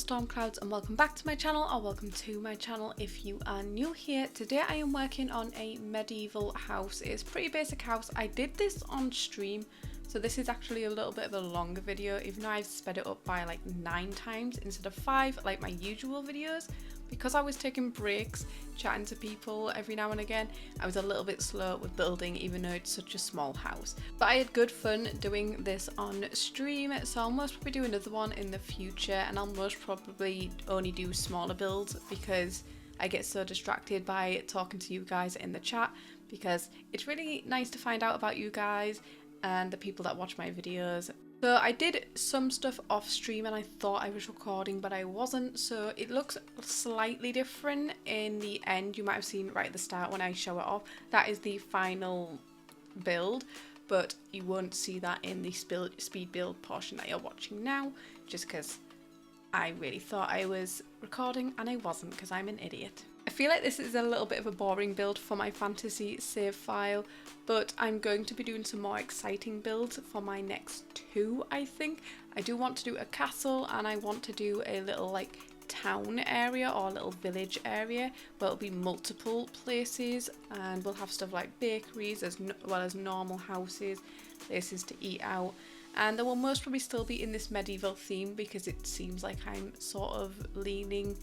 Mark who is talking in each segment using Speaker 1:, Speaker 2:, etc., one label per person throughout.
Speaker 1: storm clouds, and welcome back to my channel, or welcome to my channel if you are new here. Today I am working on a medieval house. It's a pretty basic house. I did this on stream, so this is actually a little bit of a longer video, even though I've sped it up by like 9 times instead of 5 like my usual videos. Because I was taking breaks, chatting to people every now and again, I was a little bit slow with building, even though it's such a small house. But I had good fun doing this on stream, so I'll most probably do another one in the future, and I'll most probably only do smaller builds because I get so distracted by talking to you guys in the chat, because it's really nice to find out about you guys and the people that watch my videos. So I did some stuff off stream and I thought I was recording, but I wasn't, so it looks slightly different in the end. You might have seen right at the start when I show it off. That is the final build, but you won't see that in the speed build portion that you're watching now, just because I really thought I was recording and I wasn't, because I'm an idiot. I feel like this is a little bit of a boring build for my fantasy save file, but I'm going to be doing some more exciting builds for my next 2, I think. I do want to do a castle, and I want to do a little like town area or a little village area where it'll be multiple places, and we'll have stuff like bakeries as well as normal houses, places to eat out. And there will most probably still be in this medieval theme, because it seems like I'm sort of leaning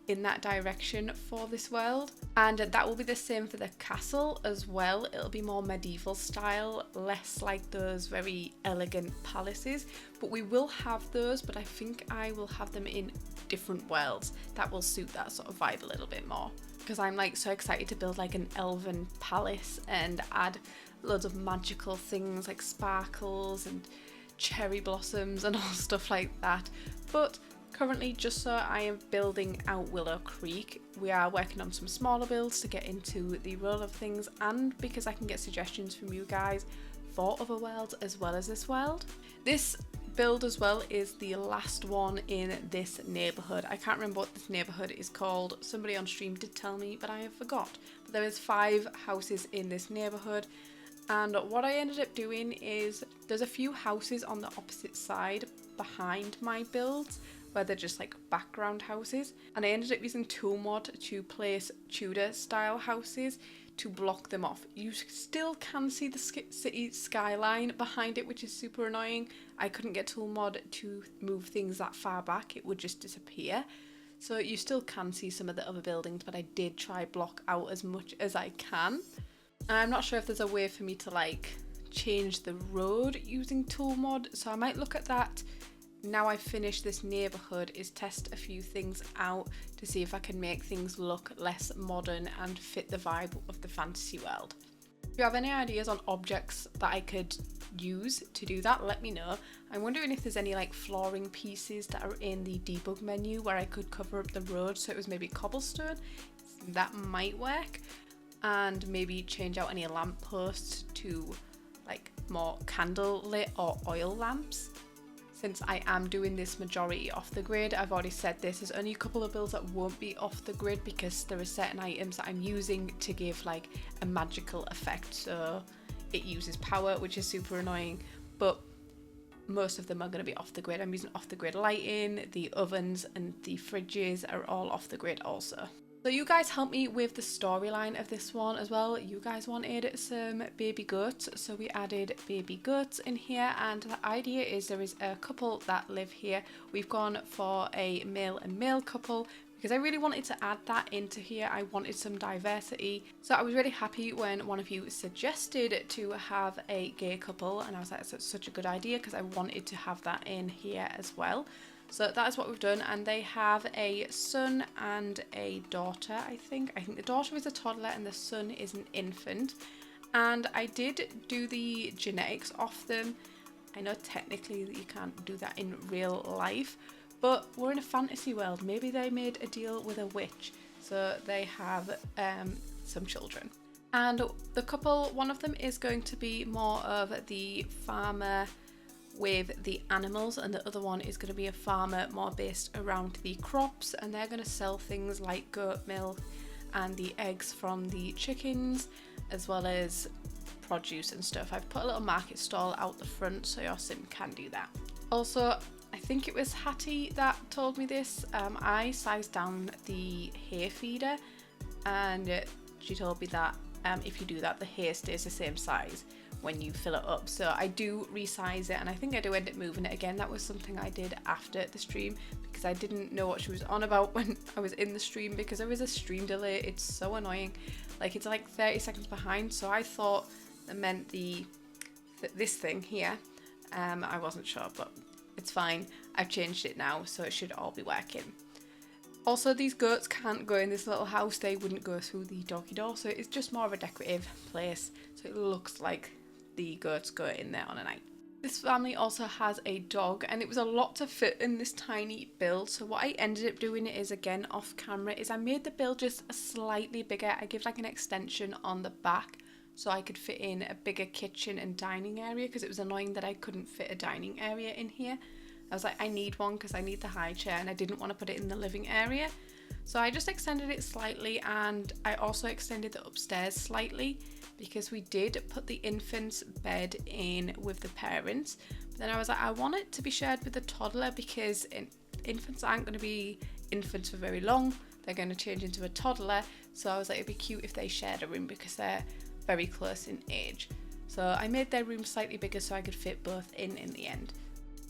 Speaker 1: in that direction for this world. And that will be the same for the castle as well. It'll be more medieval style, less like those very elegant palaces, but we will have those, but I think I will have them in different worlds that will suit that sort of vibe a little bit more, because I'm like so excited to build like an elven palace and add loads of magical things like sparkles and cherry blossoms and all stuff like that. But currently, just so I am building out Willow Creek, we are working on some smaller builds to get into the role of things, and because I can get suggestions from you guys for other worlds as well as this world. This build as well is the last one in this neighbourhood. I can't remember what this neighbourhood is called. Somebody on stream did tell me, but I have forgot. But there is 5 houses in this neighbourhood. And what I ended up doing is there's a few houses on the opposite side behind my builds where they're just like background houses, and I ended up using tool mod to place Tudor style houses to block them off. You still can see the city skyline behind it, which is super annoying. I couldn't get tool mod to move things that far back, it would just disappear. So you still can see some of the other buildings, but I did try block out as much as I can. I'm not sure if there's a way for me to like change the road using tool mod, so I might look at that now I've finished this neighbourhood, is test a few things out to see if I can make things look less modern and fit the vibe of the fantasy world. If you have any ideas on objects that I could use to do that, let me know. I'm wondering if there's any like flooring pieces that are in the debug menu where I could cover up the road so it was maybe cobblestone. That might work. And maybe change out any lampposts to like more candle lit or oil lamps. Since I am doing this majority off the grid, I've already said this, there's only a couple of builds that won't be off the grid because there are certain items that I'm using to give like a magical effect, so it uses power, which is super annoying, but most of them are going to be off the grid. I'm using off the grid lighting, the ovens and the fridges are all off the grid also. So you guys helped me with the storyline of this one as well. You guys wanted some baby goats, so we added baby goats in here, and the idea is there is a couple that live here. We've gone for a male and male couple because I really wanted to add that into here. I wanted some diversity. So I was really happy when one of you suggested to have a gay couple, and I was like, that's such a good idea because I wanted to have that in here as well. So that is what we've done, and they have a son and a daughter, I think. I think the daughter is a toddler and the son is an infant. And I did do the genetics off them. I know technically that you can't do that in real life, but we're in a fantasy world. Maybe they made a deal with a witch, so they have some children. And the couple, one of them is going to be more of the farmer with the animals, and the other one is going to be a farmer more based around the crops, and they're going to sell things like goat milk and the eggs from the chickens, as well as produce and stuff. I've put a little market stall out the front so your sim can do that. Also, I think it was Hattie that told me this. I sized down the hay feeder, and she told me that if you do that, the hay stays the same size when you fill it up. So I do resize it, and I think I do end up moving it again. That was something I did after the stream because I didn't know what she was on about when I was in the stream, because there is a stream delay. It's so annoying. Like, it's like 30 seconds behind, so I thought that meant this thing here. I wasn't sure, but it's fine. I've changed it now, so it should all be working. Also, these goats can't go in this little house. They wouldn't go through the doggy door, so it's just more of a decorative place, so it looks like the goats go in there on a night. This family also has a dog, and it was a lot to fit in this tiny build, so what I ended up doing is, again off camera, is I made the build just slightly bigger. I give like an extension on the back so I could fit in a bigger kitchen and dining area, because it was annoying that I couldn't fit a dining area in here. I was like, I need one because I need the high chair, and I didn't want to put it in the living area. So I just extended it slightly, and I also extended the upstairs slightly because we did put the infant's bed in with the parents. But then I was like, I want it to be shared with the toddler because infants aren't going to be infants for very long. They're going to change into a toddler. So I was like, it'd be cute if they shared a room because they're very close in age. So I made their room slightly bigger so I could fit both in the end.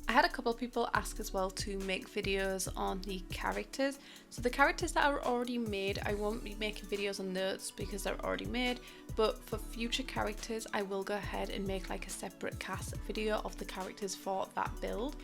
Speaker 1: I had a couple of people ask as well to make videos on the characters. So the characters that are already made, I won't be making videos on those because they're already made, but for future characters I will go ahead and make like a separate cast video of the characters for that build.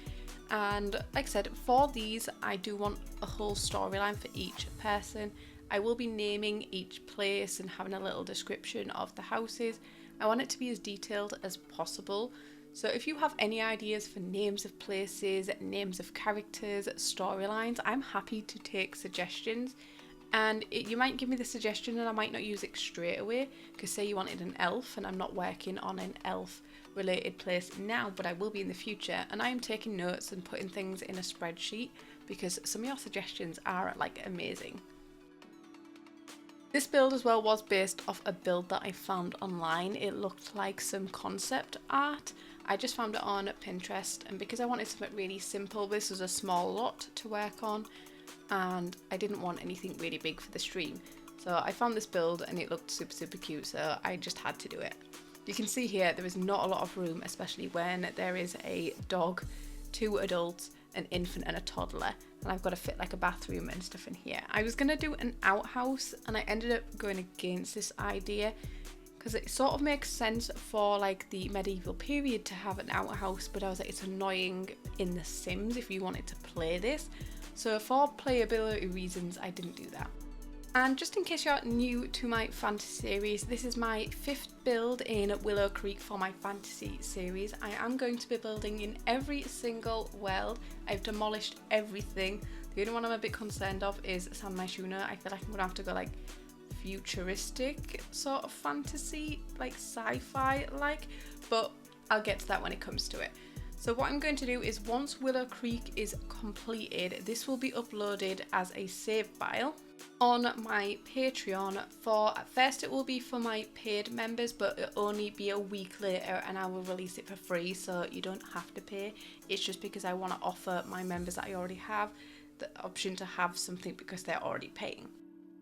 Speaker 1: And like I said, for these I do want a whole storyline for each person. I will be naming each place and having a little description of the houses. I want it to be as detailed as possible. So if you have any ideas for names of places, names of characters, storylines, I'm happy to take suggestions. And you might give me the suggestion and I might not use it straight away, because say you wanted an elf and I'm not working on an elf related place now, but I will be in the future, and I am taking notes and putting things in a spreadsheet because some of your suggestions are like amazing. This build as well was based off a build that I found online. It looked like some concept art. I just found it on Pinterest, and because I wanted something really simple, this was a small lot to work on and I didn't want anything really big for the stream. So I found this build and it looked super cute, so I just had to do it. You can see here there is not a lot of room, especially when there is a dog, 2 adults, an infant and a toddler, and I've got to fit like a bathroom and stuff in here. I was going to do an outhouse and I ended up going against this idea because it sort of makes sense for like the medieval period to have an outhouse, but I was like, it's annoying in The Sims if you wanted to play this. So for playability reasons, I didn't do that. And just in case you're new to my fantasy series, this is my 5th build in Willow Creek for my fantasy series. I am going to be building in every single world. I've demolished everything. The only one I'm a bit concerned of is San Myshuno. I feel like I'm going to have to go like futuristic sort of fantasy, like sci-fi like, but I'll get to that when it comes to it. So what I'm going to do is once Willow Creek is completed, this will be uploaded as a save file on my Patreon. For at first it will be for my paid members, but it'll only be a week later and I will release it for free, so you don't have to pay. It's just because I want to offer my members that I already have the option to have something because they're already paying.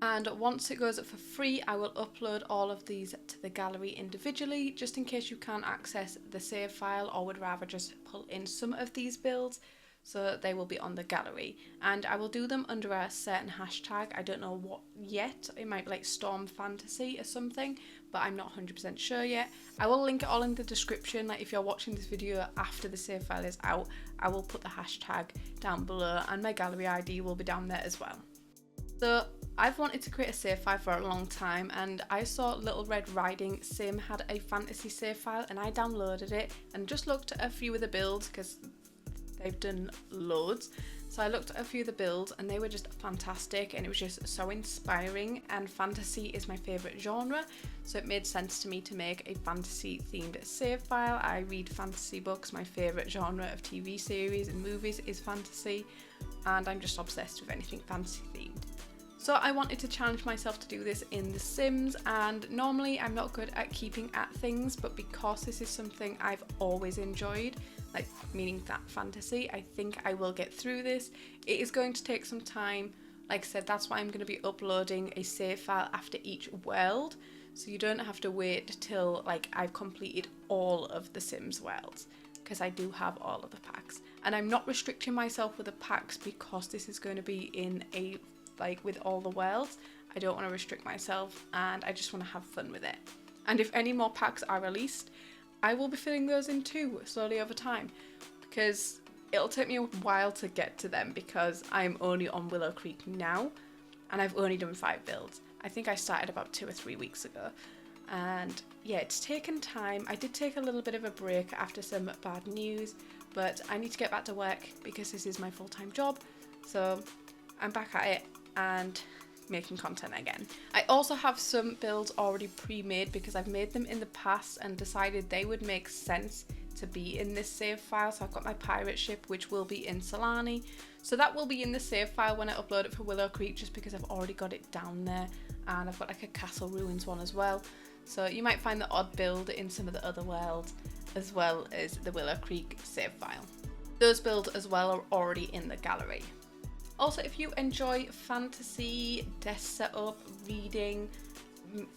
Speaker 1: And once it goes up for free, I will upload all of these to the gallery individually, just in case you can't access the save file or would rather just pull in some of these builds. So they will be on the gallery, and I will do them under a certain hashtag. I don't know what yet. It might be like Storm Fantasy or something, but I'm not 100% sure yet. I will link it all in the description. Like if you're watching this video after the save file is out, I will put the hashtag down below and my gallery ID will be down there as well. So I've wanted to create a save file for a long time, and I saw Little Red Riding Sim had a fantasy save file and I downloaded it and just looked at a few of the builds because they've done loads. So I looked at a few of the builds and they were just fantastic, and it was just so inspiring, and fantasy is my favourite genre, so it made sense to me to make a fantasy themed save file. I read fantasy books, my favourite genre of TV series and movies is fantasy, and I'm just obsessed with anything fantasy themed. So I wanted to challenge myself to do this in The Sims, and normally I'm not good at keeping at things, but because this is something I've always enjoyed, like meaning that fantasy. I think I will get through this. It is going to take some time. Like I said, that's why I'm going to be uploading a save file after each world, so you don't have to wait till like I've completed all of the Sims worlds, because I do have all of the packs. And I'm not restricting myself with the packs because this is going to be in a, like with all the worlds. I don't want to restrict myself, and I just want to have fun with it. And if any more packs are released, I will be filling those in too, slowly over time, because it'll take me a while to get to them because I'm only on Willow Creek now, and I've only done 5 builds. I think I started about 2 or 3 weeks ago. And yeah, it's taken time. I did take a little bit of a break after some bad news, but I need to get back to work because this is my full-time job. So I'm back at it and making content again. I also have some builds already pre-made because I've made them in the past and decided they would make sense to be in this save file. So I've got my pirate ship, which will be in Solani. So that will be in the save file when I upload it for Willow Creek, just because I've already got it down there. And I've got like a castle ruins one as well. So you might find the odd build in some of the other worlds, as well as the Willow Creek save file. Those builds as well are already in the gallery. Also, if you enjoy fantasy, desk setup, reading,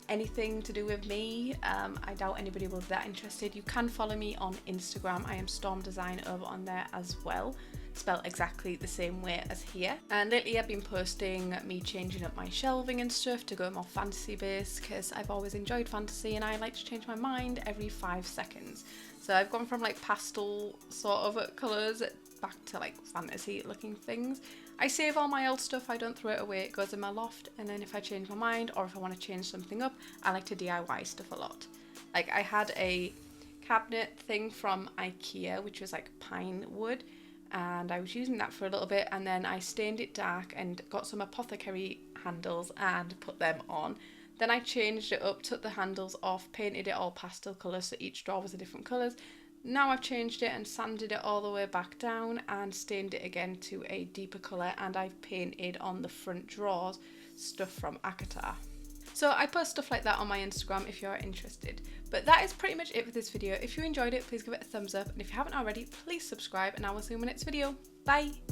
Speaker 1: anything to do with me, I doubt anybody will be that interested. You can follow me on Instagram. I am StormDesign over on there as well, spelled exactly the same way as here. And lately I've been posting me changing up my shelving and stuff to go more fantasy based, because I've always enjoyed fantasy and I like to change my mind every 5 seconds. So I've gone from like pastel sort of colours back to like fantasy looking things. I save all my old stuff, I don't throw it away, it goes in my loft, and then if I change my mind or if I want to change something up, I like to DIY stuff a lot. Like I had a cabinet thing from IKEA, which was like pine wood, and I was using that for a little bit, and then I stained it dark and got some apothecary handles and put them on. Then I changed it up, took the handles off, painted it all pastel colours so each drawer was a different colours. Now I've changed it and sanded it all the way back down and stained it again to a deeper colour, and I've painted on the front drawers stuff from Akatar. So I post stuff like that on my Instagram if you're interested. But that is pretty much it for this video. If you enjoyed it, please give it a thumbs up, and if you haven't already, please subscribe, and I will see you in my next video. Bye!